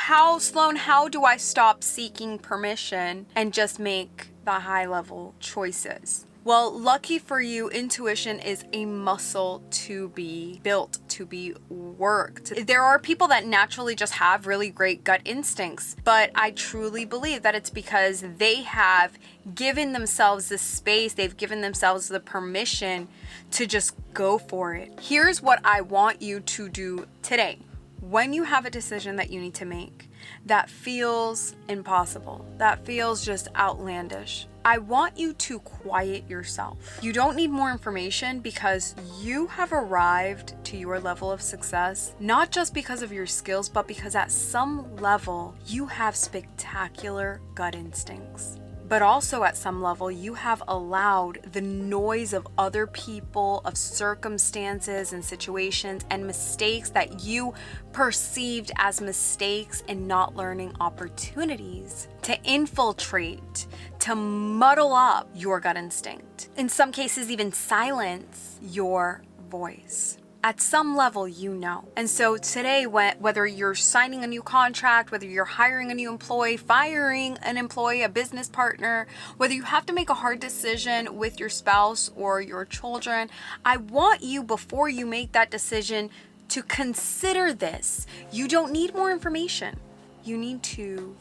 how do I stop seeking permission and just make the high level choices? Well, lucky for you, intuition is a muscle to be built, to be worked. There are people that naturally just have really great gut instincts, but I truly believe that it's because they have given themselves the space, they've given themselves the permission to just go for it. Here's what I want you to do today. When you have a decision that you need to make that feels impossible, that feels just outlandish, I want you to quiet yourself. You don't need more information because you have arrived to your level of success, not just because of your skills, but because at some level you have spectacular gut instincts. But also at some level, you have allowed the noise of other people, of circumstances and situations and mistakes that you perceived as mistakes and not learning opportunities to infiltrate, to muddle up your gut instinct. In some cases, even silence your voice. At some level, you know. And so today, whether you're signing a new contract, whether you're hiring a new employee, firing an employee, a business partner, whether you have to make a hard decision with your spouse or your children, I want you, before you make that decision, to consider this. You don't need more information. You need to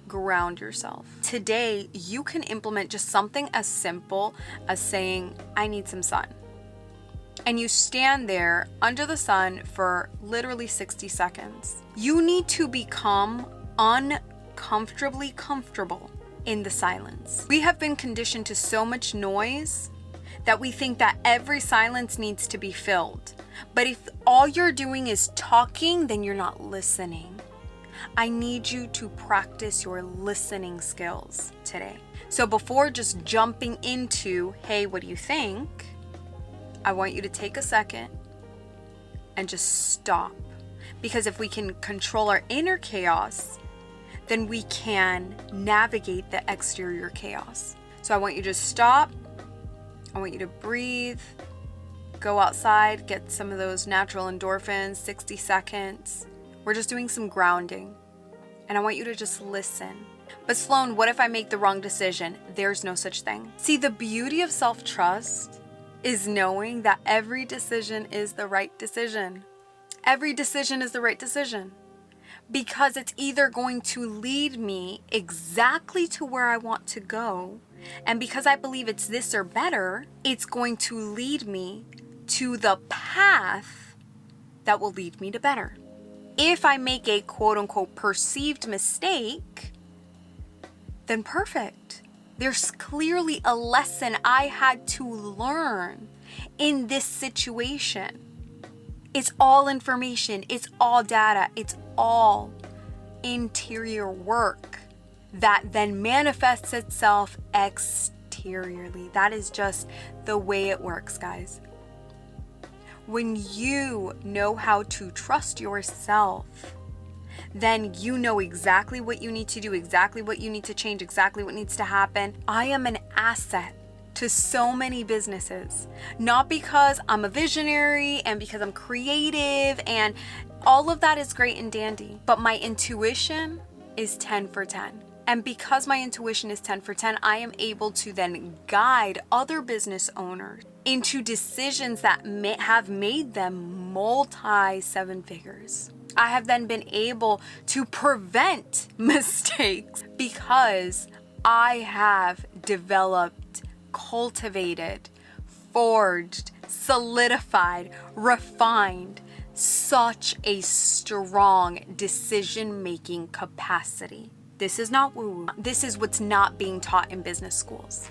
ground yourself. Today, you can implement just something as simple as saying, I need some sun. And you stand there under the sun for literally 60 seconds. You need to become uncomfortably comfortable in the silence. We have been conditioned to so much noise that we think that every silence needs to be filled. But if all you're doing is talking, then you're not listening. I need you to practice your listening skills today. So before just jumping into, hey, what do you think? I want you to take a second and just stop. Because if we can control our inner chaos, then we can navigate the exterior chaos. So I want you to stop. I want you to breathe. Go outside, get some of those natural endorphins, 60 seconds. We're just doing some grounding. And I want you to just listen. But Sloan, what if I make the wrong decision? There's no such thing. See, the beauty of self-trust is knowing that every decision is the right decision. Every decision is the right decision. Because it's either going to lead me exactly to where I want to go, and because I believe it's this or better, it's going to lead me to the path that will lead me to better. If I make a quote-unquote perceived mistake, then perfect. There's clearly a lesson I had to learn in this situation. It's all information. It's all data. It's all interior work that then manifests itself exteriorly. That is just the way it works, guys. When you know how to trust yourself, then you know exactly what you need to do, exactly what you need to change, exactly what needs to happen. I am an asset to so many businesses, not because I'm a visionary and because I'm creative, and all of that is great and dandy, but my intuition is 10 for 10. And because my intuition is 10 for 10, I am able to then guide other business owners into decisions that have made them multi-seven figures. I have then been able to prevent mistakes because I have developed, cultivated, forged, solidified, refined such a strong decision-making capacity. This is not woo-woo. This is what's not being taught in business schools.